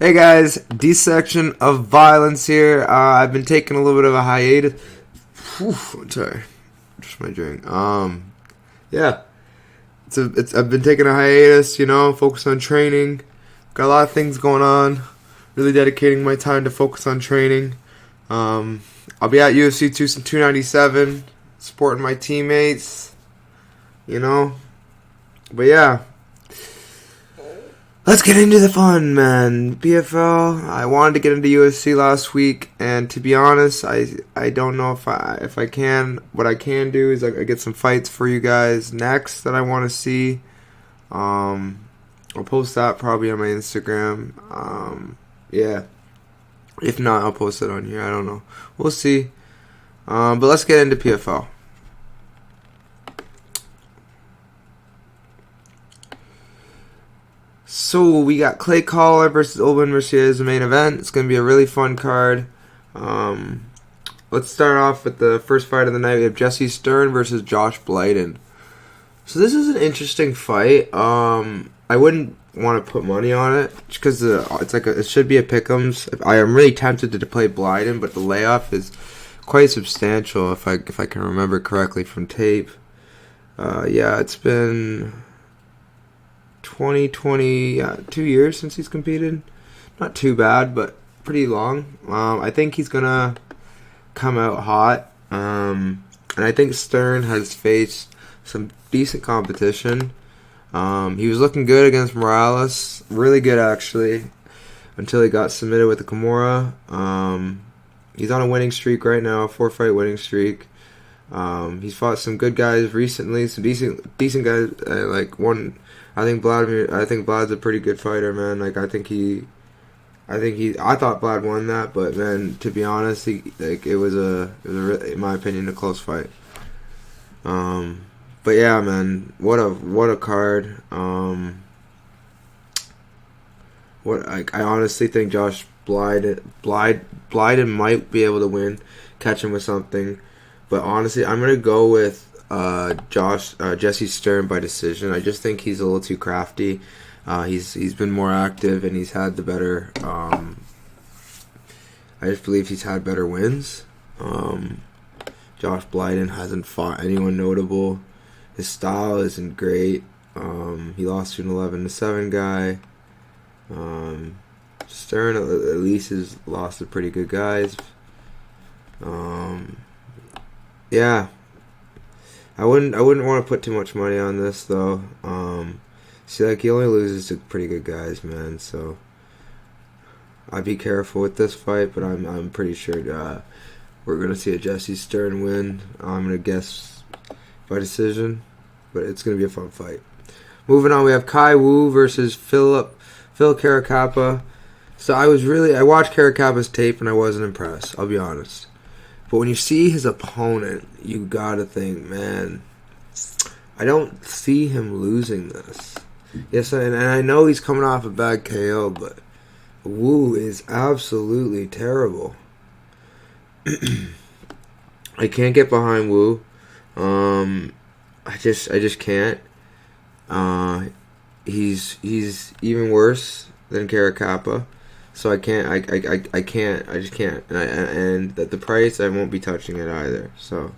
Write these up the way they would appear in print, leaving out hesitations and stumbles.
Hey guys, D-section of violence here. I've been taking a little bit of a hiatus. Whew, sorry, just my drink. Yeah, I've been taking a hiatus. Focus on training. Got a lot of things going on. Really dedicating my time to focus on training. I'll be at UFC 297, supporting my teammates. But yeah. Let's get into the fun, man. PFL. I wanted to get into UFC last week, and to be honest, I don't know if I can. What I can do is I get some fights for you guys next that I want to see. I'll post that probably on my Instagram. Yeah. If not, I'll post it on here. I don't know. We'll see. But let's get into PFL. So we got Clay Collard versus Oban Mercier, the main event. It's going to be a really fun card. Let's start off with the first fight of the night. We have Jesse Stern versus Josh Blyden. So this is an interesting fight. I wouldn't want to put money on it because it should be a pick'ems. I am really tempted to play Blyden, but the layoff is quite substantial if I can remember correctly from tape. Yeah, it's been 2 years since he's competed. Not too bad, but pretty long. I think he's gonna come out hot. And I think Stern has faced some decent competition. He was looking good against Morales. Really good, actually, until he got submitted with the Kimura. He's on a winning streak right now, a 4-fight winning streak. He's fought some good guys recently, some decent guys. I think Vlad's a pretty good fighter, man. I thought Vlad won that, but man, to be honest, it was in my opinion, a close fight. But yeah, man, what a card. I honestly think Josh Blyden might be able to win, catch him with something. But honestly, I'm gonna go with Jesse Stern by decision. I just think he's a little too crafty. He's been more active and he's had the better. I just believe he's had better wins. Josh Blyden hasn't fought anyone notable. His style isn't great. He lost to an 11-7 guy. Stern at least has lost to pretty good guys. Yeah. I wouldn't want to put too much money on this though. He only loses to pretty good guys, man. So I'd be careful with this fight, but I'm pretty sure we're gonna see a Jesse Stern win. I'm gonna guess by decision, but it's gonna be a fun fight. Moving on, we have Kai Wu versus Phil Caracappa. So I watched Caracappa's tape and I wasn't impressed. I'll be honest. But when you see his opponent, you gotta think, man, I don't see him losing this. Yes, and I know he's coming off a bad KO, but Wu is absolutely terrible. I can't get behind Wu. I just can't. He's even worse than Caracappa. So I can't. I just can't. And at the price, I won't be touching it either. So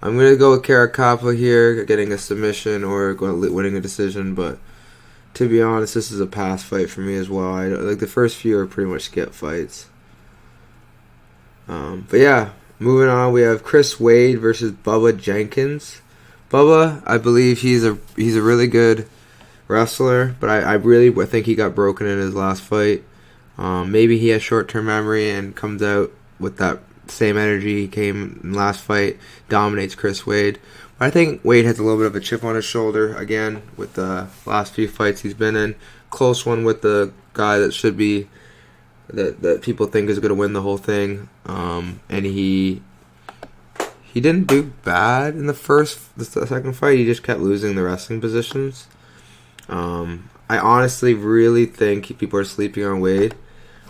I'm gonna go with Caracappa here, getting a submission or winning a decision. But to be honest, this is a pass fight for me as well. The first few are pretty much skip fights. But yeah, moving on, we have Chris Wade versus Bubba Jenkins. Bubba, I believe he's a really good wrestler, but I think he got broken in his last fight. Maybe he has short-term memory and comes out with that same energy he came in last fight, dominates Chris Wade. But I think Wade has a little bit of a chip on his shoulder again with the last few fights he's been in. Close one with the guy that should be that people think is going to win the whole thing. And he didn't do bad in the second fight. He just kept losing the wrestling positions. I honestly really think people are sleeping on Wade.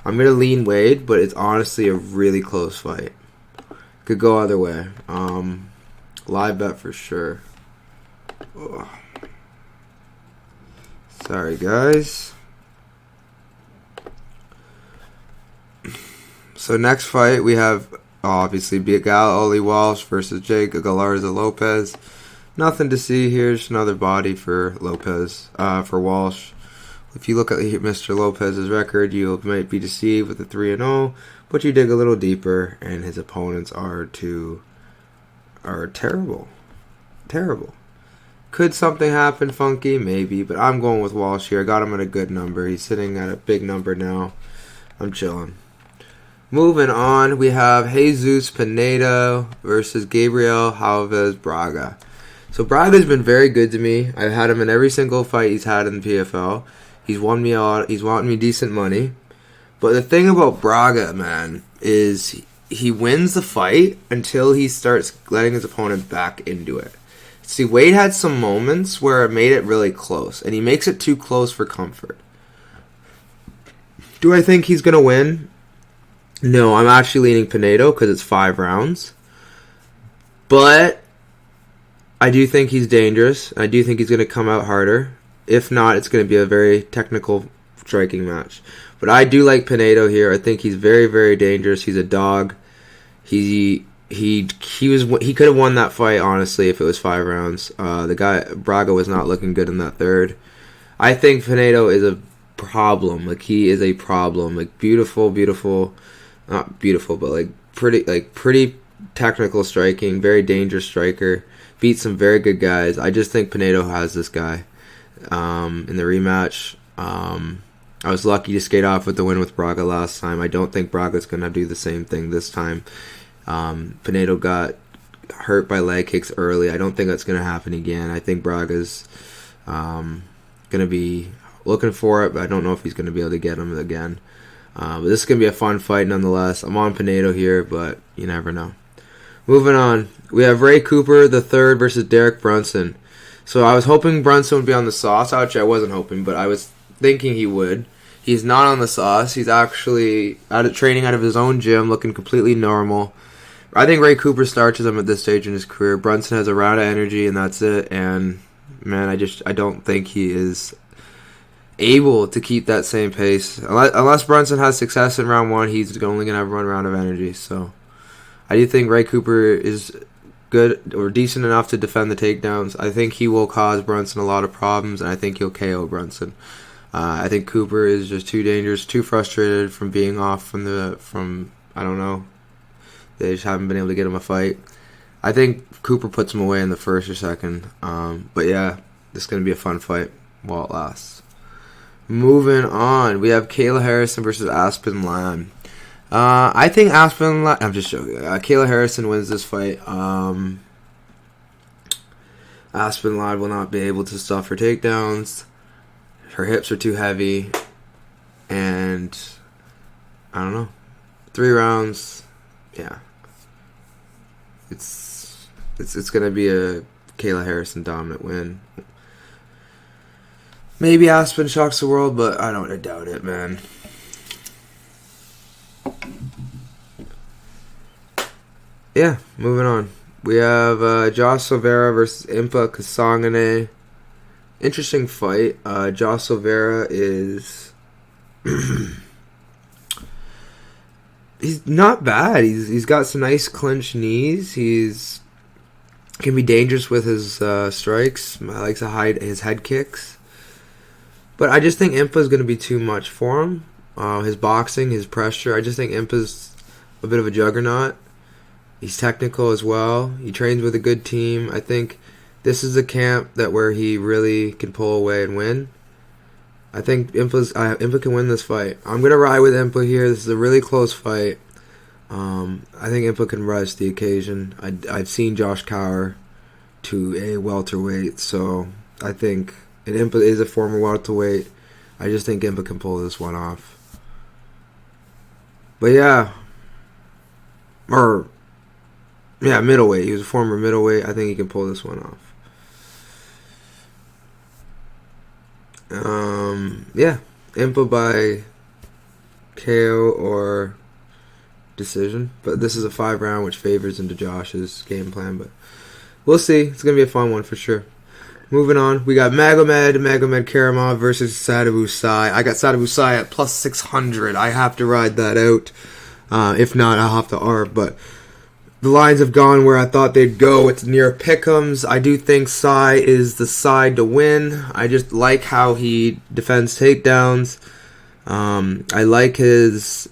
I'm going to lean Wade, but it's honestly a really close fight. Could go either way. Live bet for sure. Ugh. Sorry, guys. So next fight we have obviously Bigal Oli Walsh versus Jake Galarza Lopez. Nothing to see here. Just another body for Lopez. For Walsh. If you look at Mr. Lopez's record, you might be deceived with a 3-0, but you dig a little deeper, and his opponents are terrible. Terrible. Could something happen funky? Maybe, but I'm going with Walsh here. I got him at a good number. He's sitting at a big number now. I'm chilling. Moving on, we have Jesus Pinedo versus Gabriel Alves Braga. So Braga's been very good to me. I've had him in every single fight he's had in the PFL. He's won me out. He's won me decent money. But the thing about Braga, man, is he wins the fight until he starts letting his opponent back into it. See, Wade had some moments where it made it really close, and he makes it too close for comfort. Do I think he's going to win? No, I'm actually leaning Pinedo because it's 5 rounds. But I do think he's dangerous. I do think he's going to come out harder. If not, it's going to be a very technical striking match. But I do like Pinedo here. I think he's very, very dangerous. He's a dog. He could have won that fight, honestly, if it was 5 rounds. The guy Braga was not looking good in that third. I think Pinedo is a problem. Like, he is a problem. Like, not beautiful, but pretty technical striking, very dangerous striker. Beat some very good guys. I just think Pinedo has this guy. In the rematch, I was lucky to skate off with the win with Braga last time. I don't think Braga's going to do the same thing this time. Pinedo got hurt by leg kicks early. I don't think that's going to happen again. I think Braga's going to be looking for it, but I don't know if he's going to be able to get him again. But this is going to be a fun fight nonetheless. I'm on Pinedo here, but you never know. Moving on, we have Ray Cooper the third versus Derek Brunson. So I was hoping Brunson would be on the sauce. Actually, I wasn't hoping, but I was thinking he would. He's not on the sauce. He's actually training out of his own gym, looking completely normal. I think Ray Cooper starches him at this stage in his career. Brunson has a round of energy, and that's it. And, man, I don't think he is able to keep that same pace. Unless Brunson has success in round 1, he's only going to have 1 round of energy. So I do think Ray Cooper is good or decent enough to defend the takedowns. I think he will cause Brunson a lot of problems, and I think he'll KO Brunson. I think Cooper is just too dangerous, too frustrated from being off from I don't know. They just haven't been able to get him a fight. I think Cooper puts him away in the first or second. But yeah, this is going to be a fun fight while it lasts. Moving on, we have Kayla Harrison versus Aspen Ladd. I think Aspen Ladd... I'm just joking. Kayla Harrison wins this fight. Aspen Ladd will not be able to stop her takedowns. Her hips are too heavy. And I don't know. 3 rounds. Yeah. It's going to be a Kayla Harrison dominant win. Maybe Aspen shocks the world, but I doubt it, man. Yeah, moving on. We have Josh Silveira versus Impa Kasangane. Interesting fight. Josh Silveira is... he's not bad. He's got some nice clenched knees. He's can be dangerous with his strikes. I like to hide his head kicks. But I just think Impa's going to be too much for him. His boxing, his pressure. I just think Impa's a bit of a juggernaut. He's technical as well. He trains with a good team. I think this is a camp where he really can pull away and win. I think Impa can win this fight. I'm going to ride with Impa here. This is a really close fight. I think Impa can rise to the occasion. I've seen Josh cower to a welterweight, so I think... And Impa is a former welterweight. I just think Impa can pull this one off. But yeah. Middleweight. He was a former middleweight. I think he can pull this one off. Yeah. Impa by KO or decision. But this is a 5-round, which favors into Josh's game plan. But we'll see. It's going to be a fun one for sure. Moving on, we got Magomed Karamov versus Sadibou Sy. I got Sadibou Sy at plus 600. I have to ride that out. If not, I'll have to arb. But the lines have gone where I thought they'd go. It's near pick'ems. I do think Sai is the side to win. I just like how he defends takedowns. I like his.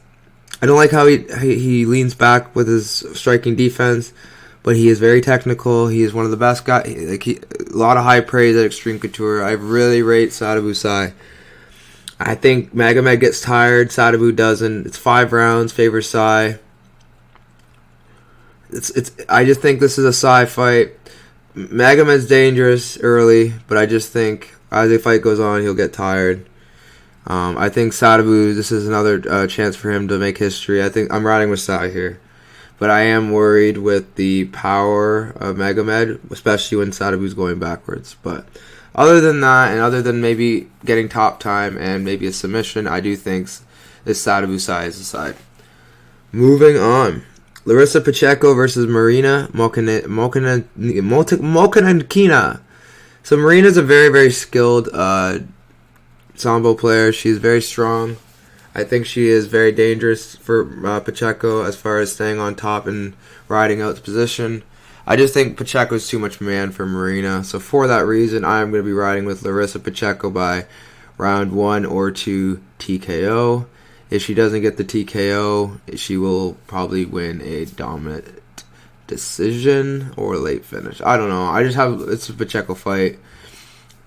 I don't like how he leans back with his striking defense, but he is very technical. He is one of the best guys. A lot of high praise at Extreme Couture. I really rate Sadabu Sai. I think Magomed gets tired. Sadabu doesn't. It's 5 rounds. Favor Sai. I just think this is a Sai fight. Magomed's dangerous early, but I just think as the fight goes on, he'll get tired. I think Sadabu, this is another chance for him to make history. I think I'm riding with Sai here. But I am worried with the power of Magomed, especially when Sadabu's going backwards. But other than that, and other than maybe getting top time and maybe a submission, I do think this Sadabu Sai is the side. Moving on. Larissa Pacheco versus Marina Molkina. So Marina's a very, very skilled sambo player. She's very strong. I think she is very dangerous for Pacheco as far as staying on top and riding out the position. I just think Pacheco's too much man for Marina. So for that reason, I'm going to be riding with Larissa Pacheco by round 1 or 2 TKO. If she doesn't get the TKO, she will probably win a dominant decision or late finish. I don't know. It's a Pacheco fight.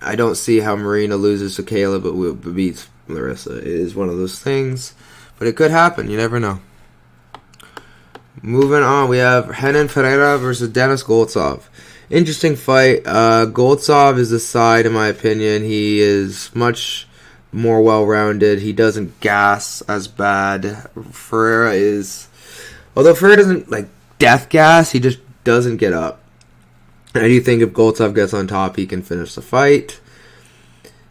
I don't see how Marina loses to Kayla but beats Larissa. It is one of those things, but it could happen. You never know. Moving on, we have Renan Ferreira versus Denis Goltsov. Interesting fight. Goltsov is the side, in my opinion. He is much more well-rounded. He doesn't gas as bad. Ferreira is, although Ferreira doesn't like death gas, he just doesn't get up. And I do think if Goltsov gets on top, he can finish the fight.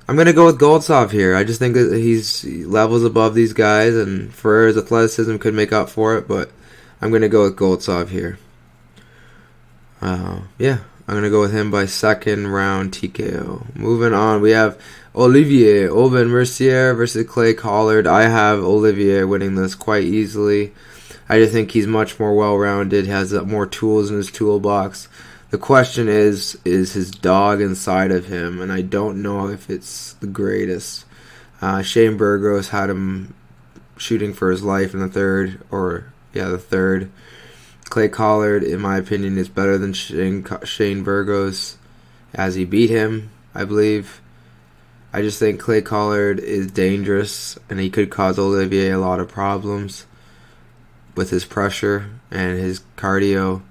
I'm going to go with Goltsov here. I just think that he's levels above these guys, and Ferreira's athleticism could make up for it, but I'm going to go with Goltsov here. I'm going to go with him by second round TKO. Moving on, we have Olivier Mercier versus Clay Collard. I have Olivier winning this quite easily. I just think he's much more well-rounded, has more tools in his toolbox. The question is his dog inside of him, and I don't know if it's the greatest. Shane Burgos had him shooting for his life in the third. Clay Collard, in my opinion, is better than Shane Burgos, as he beat him, I believe. I just think Clay Collard is dangerous, and he could cause Olivier a lot of problems with his pressure and his cardio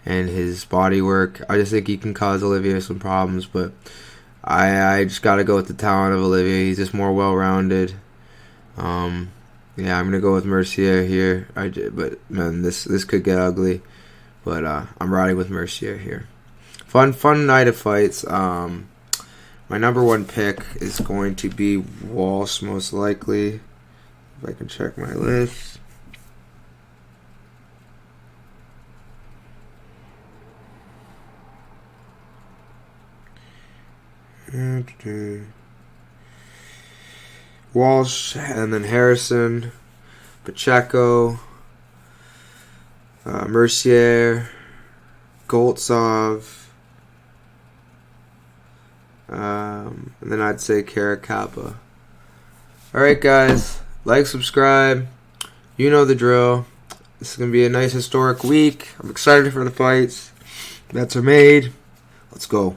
and his body work. I just think he can cause Olivier some problems, but I just got to go with the talent of Olivier. He's just more well-rounded. I'm going to go with Mercier here. But, man, this could get ugly. But I'm riding with Mercier here. Fun night of fights. My number 1 pick is going to be Walsh, most likely. If I can check my list. Walsh, and then Harrison, Pacheco, Mercier, Goltsov, and then I'd say Caracappa. Alright guys, like, subscribe, you know the drill. This is going to be a nice historic week. I'm excited for the fights. Bets are made. Let's go.